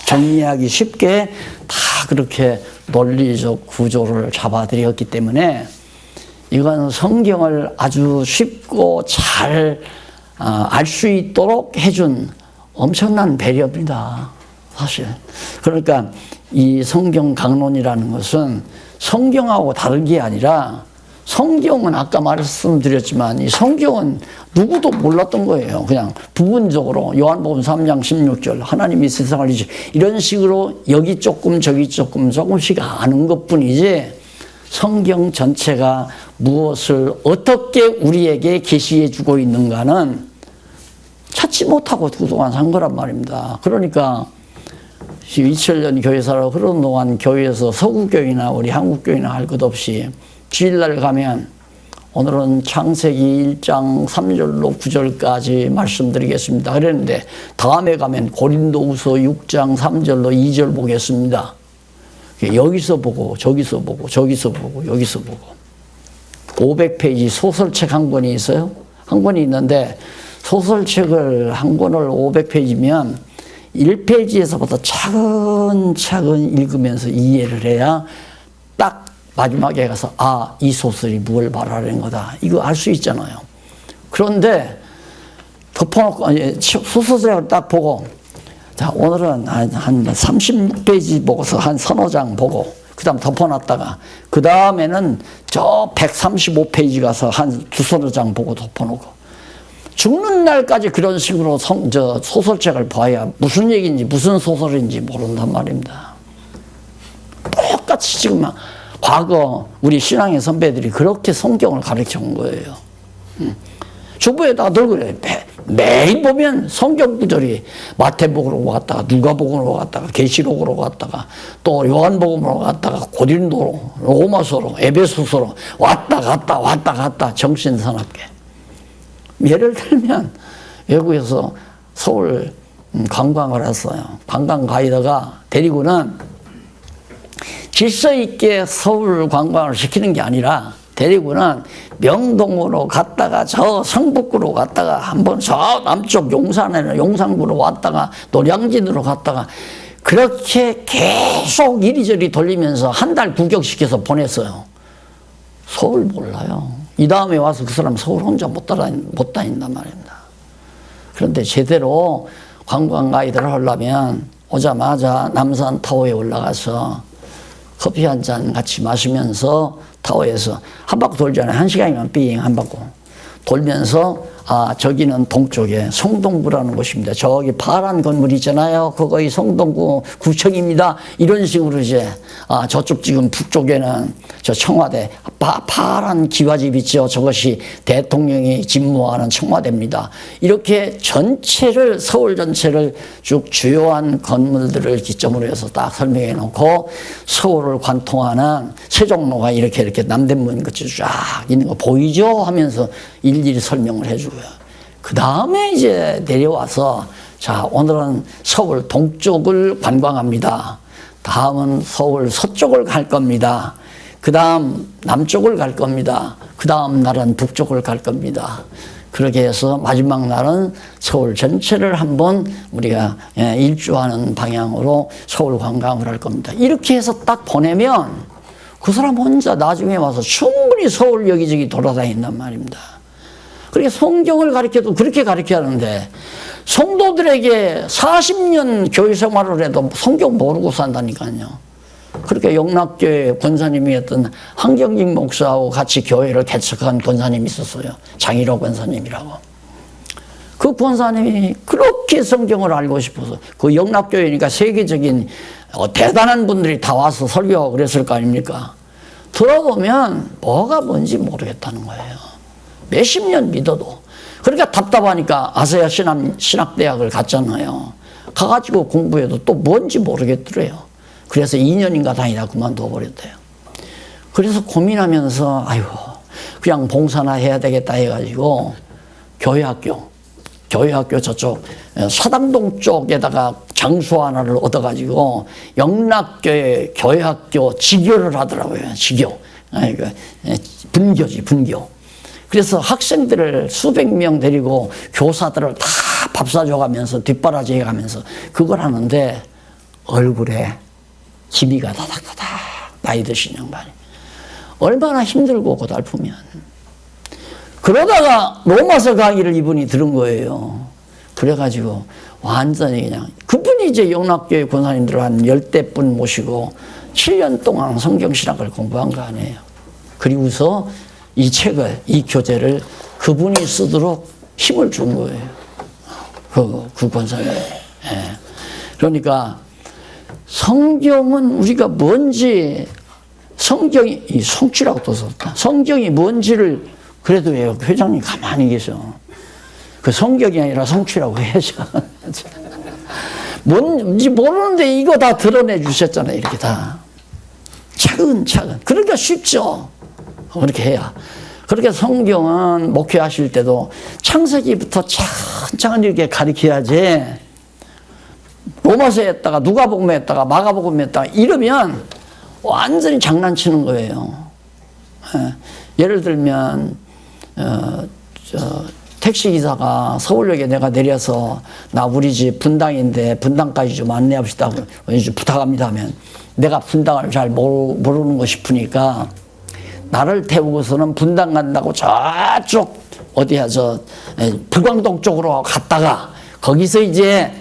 [SPEAKER 1] 정리하기 쉽게 다 그렇게 논리적 구조를 잡아드렸기 때문에 이건 성경을 아주 쉽고 잘 알 수 있도록 해준 엄청난 배려입니다. 사실. 그러니까 이 성경 강론이라는 것은 성경하고 다른 게 아니라 성경은 아까 말씀드렸지만 이 성경은 누구도 몰랐던 거예요. 그냥 부분적으로 요한복음 3장 16절 하나님이 세상을 이런 식으로 여기 조금 저기 조금 조금씩 아는 것뿐이지 성경 전체가 무엇을 어떻게 우리에게 계시해 주고 있는가는 찾지 못하고 그동안 산 거란 말입니다. 그러니까 2000년 교회사로 그런 동안 교회에서 서구교회나 우리 한국교회나 할 것 없이 주일날 가면 오늘은 창세기 1장 3절로 9절까지 말씀드리겠습니다. 그랬는데 다음에 가면 고린도후서 6장 3절로 2절 보겠습니다. 여기서 보고 저기서 보고 저기서 보고 여기서 보고 500페이지 소설책 한 권이 있어요. 한 권이 있는데 소설책을 한 권을 500페이지면 1페이지에서부터 차근차근 읽으면서 이해를 해야 딱 마지막에 가서 아, 이 소설이 뭘 말하는 거다. 이거 알 수 있잖아요. 그런데 덮어놓고 소설책을 딱 보고 자, 오늘은 한 36페이지 보고서 한 서너 장 보고 그 다음 덮어놨다가 그 다음에는 저 135페이지 가서 한 두서너 장 보고 덮어놓고 죽는 날까지 그런 식으로 소설책을 봐야 무슨 얘기인지 무슨 소설인지 모른단 말입니다. 똑같이 지금 과거 우리 신앙의 선배들이 그렇게 성경을 가르쳐 온 거예요. 주부에다가 늘 그래요. 매일 보면 성경 구절이 마태복음으로 갔다가 누가복음으로 갔다가 계시록으로 갔다가 또 요한복음으로 갔다가 고린도로 로마서로 에베소서로 왔다 갔다 정신사납게. 예를 들면 외국에서 서울 관광을 했어요. 관광 가이드가 데리고는 질서 있게 서울 관광을 시키는 게 아니라 데리고는 명동으로 갔다가 저 성북구로 갔다가 한번 저 남쪽 용산에는 용산구로 왔다가 노량진으로 갔다가 그렇게 계속 이리저리 돌리면서 한 달 구경시켜서 보냈어요. 서울 몰라요. 이 다음에 와서 그 사람 서울 혼자 못 다닌단 말입니다. 그런데 제대로 관광 가이드를 하려면 오자마자 남산타워에 올라가서 커피 한 잔 같이 마시면서 타워에서 한 바퀴 돌잖아요. 1시간이면 삥 한 바퀴 돌면서 저기는 동쪽에 성동구라는 곳입니다. 저기 파란 건물 있잖아요. 그거이 성동구 구청입니다. 이런 식으로 이제 저쪽 지금 북쪽에는 저 청와대 파란 기와집 있죠. 저것이 대통령이 집무하는 청와대입니다. 이렇게 전체를 서울 전체를 쭉 주요한 건물들을 기점으로 해서 딱 설명해 놓고 서울을 관통하는 세종로가 이렇게 남대문 끝이 쫙 있는 거 보이죠? 하면서 일일이 설명을 해주고요. 그 다음에 이제 내려와서 자, 오늘은 서울 동쪽을 관광합니다. 다음은 서울 서쪽을 갈 겁니다. 그 다음 남쪽을 갈 겁니다. 그 다음 날은 북쪽을 갈 겁니다. 그렇게 해서 마지막 날은 서울 전체를 한번 우리가 일주하는 방향으로 서울 관광을 할 겁니다. 이렇게 해서 딱 보내면 그 사람 혼자 나중에 와서 충분히 서울 여기저기 돌아다닌단 말입니다. 그렇게 성경을 가르쳐도 그렇게 가르쳐야 하는데 성도들에게 40년 교회 생활을 해도 성경 모르고 산다니까요. 그렇게 영락교회 권사님이었던 한경직 목사하고 같이 교회를 개척한 권사님이 있었어요. 장일호 권사님이라고. 그 권사님이 그렇게 성경을 알고 싶어서 그 영락교회니까 세계적인 대단한 분들이 다 와서 설교하고 그랬을 거 아닙니까? 들어보면 뭐가 뭔지 모르겠다는 거예요. 몇십 년 믿어도. 그러니까 답답하니까 아세아 신학대학을 갔잖아요. 가가지고 공부해도 또 뭔지 모르겠더래요. 그래서 2년인가 다니다 그만둬 버렸대요. 그래서 고민하면서 아이고 그냥 봉사나 해야 되겠다 해가지고 교회학교 저쪽 사당동 쪽에다가 장소 하나를 얻어가지고 영락교회 교회학교 지교를 하더라고요. 지교. 분교. 그래서 학생들을 수백 명 데리고 교사들을 다 밥 사줘가면서 뒷바라지 해가면서 그걸 하는데 얼굴에 기미가 다닥다닥 나이 드신 양반이 얼마나 힘들고 고달프면 그러다가 로마서 강의를 이분이 들은 거예요. 그래가지고 완전히 그냥 그분이 이제 영락교회 권사님들 한 10대분 모시고 7년 동안 성경신학을 공부한 거 아니에요. 그리고서 이 책을 이 교재를 그분이 쓰도록 힘을 준 거예요. 그 권사님. 그러니까 성경은 우리가 뭔지 성경이 이 성취라고 또 썼다. 성경이 뭔지를 그래도 왜요? 회장님 가만히 계셔. 그 성경이 아니라 성취라고 해야죠. 뭔지 모르는데 이거 다 드러내 주셨잖아요. 이렇게 다. 차근차근. 그러니까 쉽죠. 그렇게 해야. 그렇게 성경은 목회하실 때도 창세기부터 차근차근 이렇게 가르쳐야지 로마서에 했다가 누가복음에 했다가 마가복음에 했다가 이러면 완전히 장난치는 거예요. 예를 들면 택시기사가 서울역에 내가 내려서 나 우리 집 분당인데 분당까지 좀 안내합시다 부탁합니다 하면 내가 분당을 잘 모르는 거 싶으니까 나를 태우고서는 분당 간다고 저쪽 어디야 불광동 쪽으로 갔다가 거기서 이제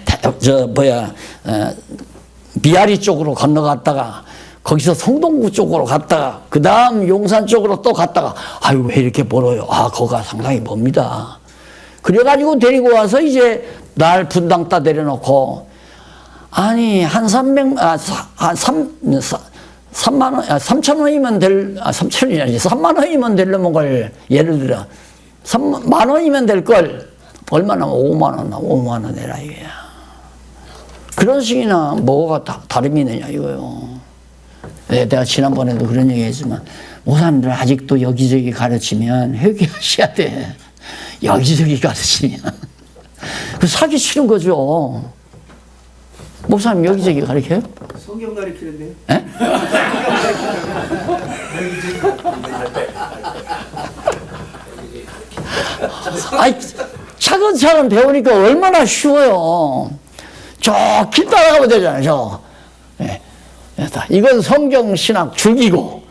[SPEAKER 1] 미아리 쪽으로 건너갔다가 거기서 성동구 쪽으로 갔다가 그 다음 용산 쪽으로 또 갔다가 아유 왜 이렇게 멀어요? 거기가 상당히 멉니다. 그래가지고 데리고 와서 이제 날 분당 따 내려놓고 아니 한 3만 원, 3천 원이면 3천 원이 아니지 3만 원이면 되려면 걸 예를 들어 3만 원이면 될 걸 얼마나 5만 원 내라 이거야. 그런 식이나 뭐가 다름이 있느냐 이거요. 내가 지난번에도 그런 얘기 했지만 목사님들 아직도 여기저기 가르치면 회개하셔야 돼. 여기저기 가르치면 그 사기 치는 거죠. 목사님 여기저기 가르쳐요?
[SPEAKER 3] 성경 가르치는데요.
[SPEAKER 1] 에? 아이, 차근차근 배우니까 얼마나 쉬워요. 저 길 따라가면 되잖아요. 네. 이건 성경 신학 줄기고,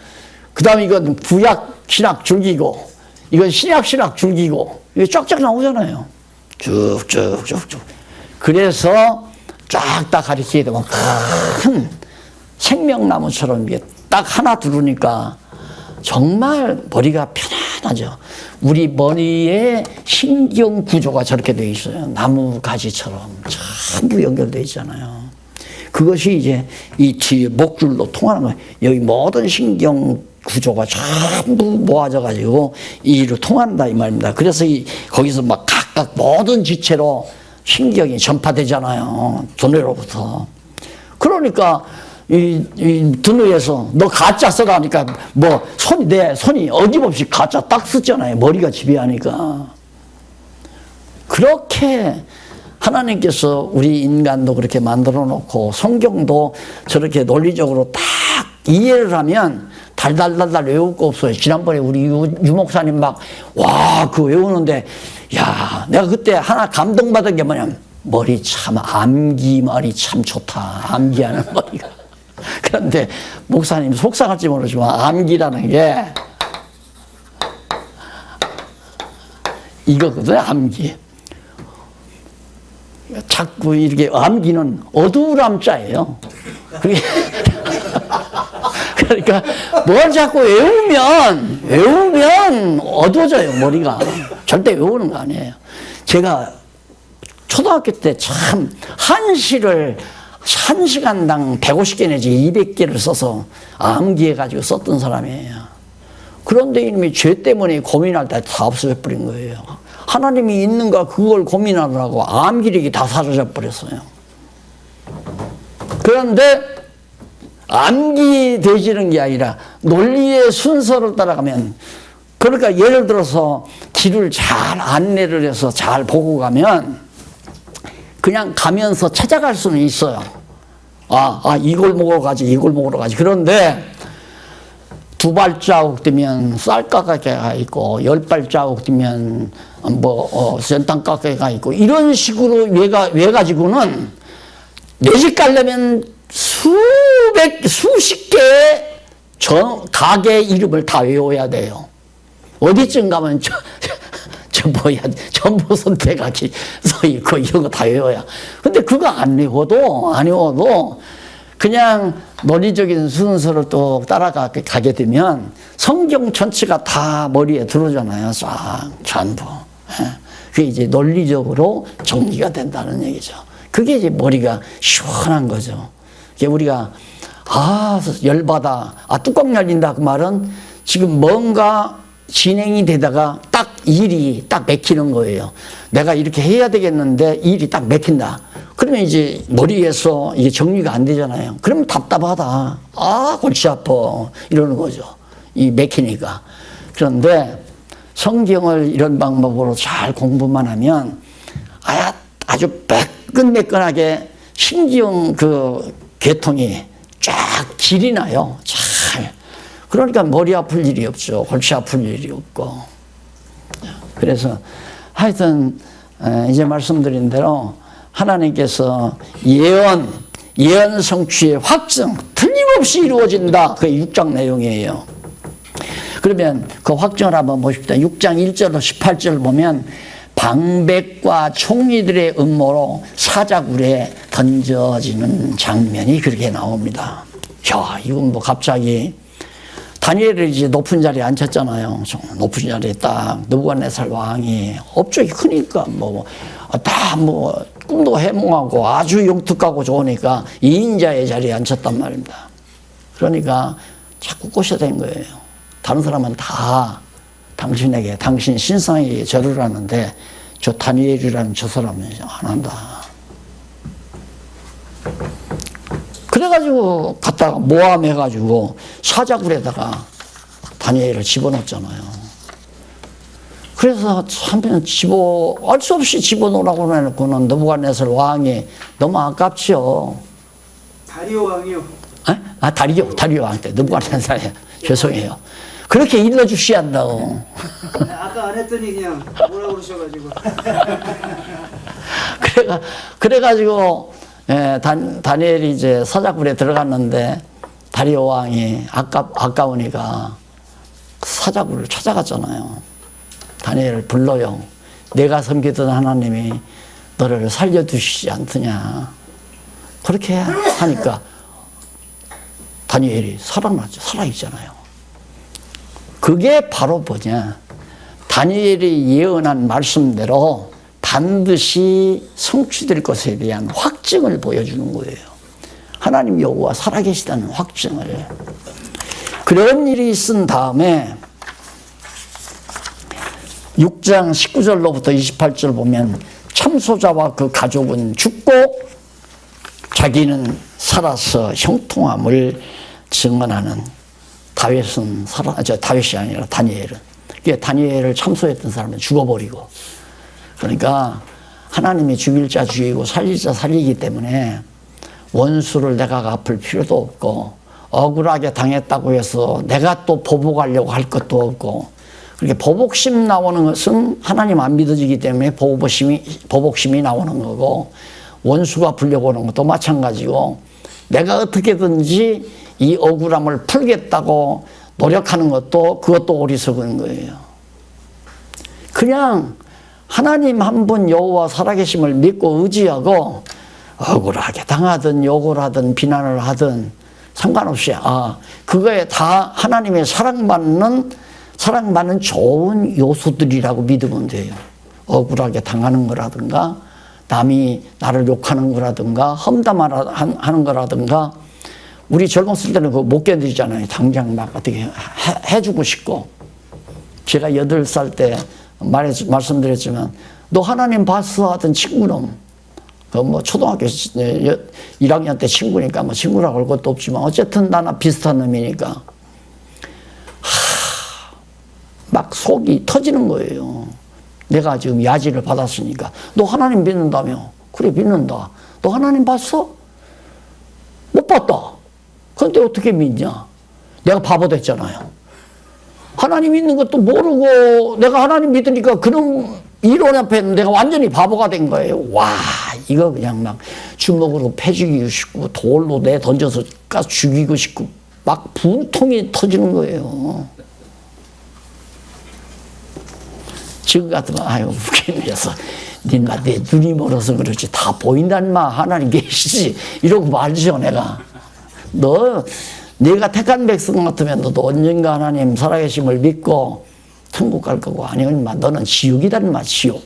[SPEAKER 1] 그 다음에 이건 구약 신학 줄기고, 이건 신약 신학 줄기고, 이게 쫙쫙 나오잖아요. 쭉쭉쭉쭉. 그래서 쫙 다 가르치게 되면 큰 생명나무처럼 이게 딱 하나 들으니까 정말 머리가 편안해요. 편하죠. 우리 머리의 신경 구조가 저렇게 되어 있어요. 나무 가지처럼 전부 연결되어 있잖아요. 그것이 이제 이 뒤에 목줄로 통하는 거예요. 여기 모든 신경 구조가 전부 모아져가지고 이로 통한다 이 말입니다. 그래서 거기서 막 각각 모든 지체로 신경이 전파되잖아요. 두뇌로부터. 그러니까 이 두뇌에서 너 가짜 써라니까 뭐 내 손이 어김없이 가짜 딱 쓰잖아요. 머리가 지배하니까. 그렇게 하나님께서 우리 인간도 그렇게 만들어 놓고 성경도 저렇게 논리적으로 딱 이해를 하면 달달달달 외울 거 없어요. 지난번에 우리 유 목사님 막 와 그거 외우는데 야 내가 그때 하나 감동받은 게 뭐냐면 머리 참 암기 말이 참 좋다. 암기하는 머리가. 그런데 목사님 속상할지 모르지만 암기라는 게 이거거든요. 암기. 자꾸 이렇게 암기는 어두울암자예요. 그러니까 뭘 자꾸 외우면 어두워져요. 머리가. 절대 외우는 거 아니에요. 제가 초등학교 때 참 한시를 1시간당 150개 내지 200개를 써서 암기해가지고 썼던 사람이에요. 그런데 이놈이 죄 때문에 고민할 때 다 없어져 버린 거예요. 하나님이 있는가 그걸 고민하느라고 암기력이 다 사라져 버렸어요. 그런데 암기되지는 게 아니라 논리의 순서를 따라가면 그러니까 예를 들어서 길을 잘 안내를 해서 잘 보고 가면 그냥 가면서 찾아갈 수는 있어요. 이 골목으로 가지, 이 골목으로 가지. 그런데 2발자국 뛰면 쌀가게가 있고 10발자국 뛰면 센탕가게가 있고 이런 식으로 외가지고는 내 집 가려면 수십 개의 가게 이름을 다 외워야 돼요. 어디쯤 가면 전부 선택하기 서 있고 이런 거 다 외워야. 근데 그거 안 외워도 그냥 논리적인 순서를 또 따라가게 되면 성경 전체가 다 머리에 들어오잖아요. 쫙 전부. 그게 이제 논리적으로 정리가 된다는 얘기죠. 그게 이제 머리가 시원한 거죠. 이게 우리가 열받아. 뚜껑 열린다 그 말은 지금 뭔가 진행이 되다가 딱 일이 딱 맥히는 거예요. 내가 이렇게 해야 되겠는데 일이 딱 맥힌다. 그러면 이제 머리에서 이게 정리가 안 되잖아요. 그러면 답답하다. 골치 아파. 이러는 거죠. 이 맥히니까. 그런데 성경을 이런 방법으로 잘 공부만 하면 아주 매끈매끈하게 신경 그 계통이 쫙 길이 나요. 잘. 그러니까 머리 아플 일이 없죠. 골치 아플 일이 없고. 그래서 하여튼 이제 말씀드린 대로 하나님께서 예언 성취의 확증 틀림없이 이루어진다. 그게 6장 내용이에요. 그러면 그 확증을 한번 보십시다. 6장 1절로 18절 보면 방백과 총리들의 음모로 사자굴에 던져지는 장면이 그렇게 나옵니다. 이건 갑자기 다니엘을 이제 높은 자리에 앉혔잖아요. 높은 자리에 딱 느부갓네살 왕이 업적이 크니까 꿈도 해몽하고 아주 영특하고 좋으니까 2인자의 자리에 앉혔단 말입니다. 그러니까 자꾸 꼬셔댄 거예요. 다른 사람은 다 당신 신상에게 절을 하는데 저 다니엘이라는 저 사람은 안 한다. 그래가지고 갔다가 모함해가지고 사자굴에다가 다니엘을 집어넣었잖아요. 그래서 한편 알 수 없이 집어넣으라고 해놓고는 느부갓네살 왕이 너무 아깝죠.
[SPEAKER 3] 다리오 왕이요.
[SPEAKER 1] 다리오 왕 때 느부갓네살이 죄송해요. 그렇게 일러주셔야 한다고.
[SPEAKER 3] 아까 안 했더니 그냥 뭐라고 그러셔가지고.
[SPEAKER 1] 그래가지고 다니엘이 이제 사자굴에 들어갔는데 다리오 왕이 아까우니까 사자굴을 찾아갔잖아요. 다니엘을 불러요. 내가 섬기던 하나님이 너를 살려두시지 않더냐. 그렇게 하니까 다니엘이 살아났죠. 살아있잖아요. 그게 바로 뭐냐. 다니엘이 예언한 말씀대로 반드시 성취될 것에 대한 확증을 보여주는 거예요. 하나님 여호와 살아계시다는 확증을. 그런 일이 있은 다음에 6장 19절로부터 28절 보면 참소자와 그 가족은 죽고 자기는 살아서 형통함을 증언하는 다윗이 아니라 다니엘은. 다니엘을 참소했던 사람은 죽어버리고. 그러니까 하나님이 죽일 자 죽이고 살릴 자 살리기 때문에 원수를 내가 갚을 필요도 없고 억울하게 당했다고 해서 내가 또 보복하려고 할 것도 없고. 그렇게 보복심 나오는 것은 하나님 안 믿어지기 때문에 보복심이 나오는 거고, 원수가 불려고 오는 것도 마찬가지고, 내가 어떻게든지 이 억울함을 풀겠다고 노력하는 것도 그것도 어리석은 거예요. 그냥 하나님 한 분 여호와 살아계심을 믿고 의지하고 억울하게 당하든 욕을 하든 비난을 하든 상관없이 그거에 다 하나님의 사랑받는 좋은 요소들이라고 믿으면 돼요. 억울하게 당하는 거라든가 남이 나를 욕하는 거라든가 험담하는 거라든가. 우리 젊었을 때는 그거 못 견디잖아요. 당장 막 어떻게 해주고 싶고. 제가 8살 때 말씀드렸지만 너 하나님 봤어 하던 친구는 초등학교 1학년 때 친구니까 친구라고 할 것도 없지만 어쨌든 나나 비슷한 놈이니까 막 속이 터지는 거예요. 내가 지금 야지를 받았으니까. 너 하나님 믿는다며? 그래 믿는다. 너 하나님 봤어? 못 봤다. 그런데 어떻게 믿냐? 내가 바보 됐잖아요. 하나님 있는 것도 모르고 내가 하나님 믿으니까 그런 이론 앞에 내가 완전히 바보가 된 거예요. 와, 이거 그냥 막 주먹으로 패 죽이고 싶고 돌로 내 던져서 까 죽이고 싶고 막 분통이 터지는 거예요. 지금 같으면 웃기는 녀석. 니마 내 눈이 멀어서 그렇지 다 보인다니 마 하나님 계시지 이러고 말죠 내가. 내가 택한 백성 같으면 너도 언젠가 하나님 살아계심을 믿고 천국 갈 거고 아니면 너는 지옥이다니 마 지옥.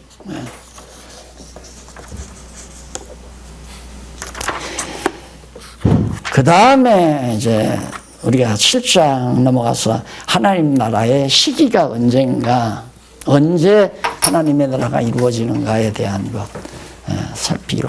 [SPEAKER 1] 그 다음에 이제 우리가 7장 넘어가서 하나님 나라의 시기가 언제 하나님의 나라가 이루어지는가에 대한 것 살피기로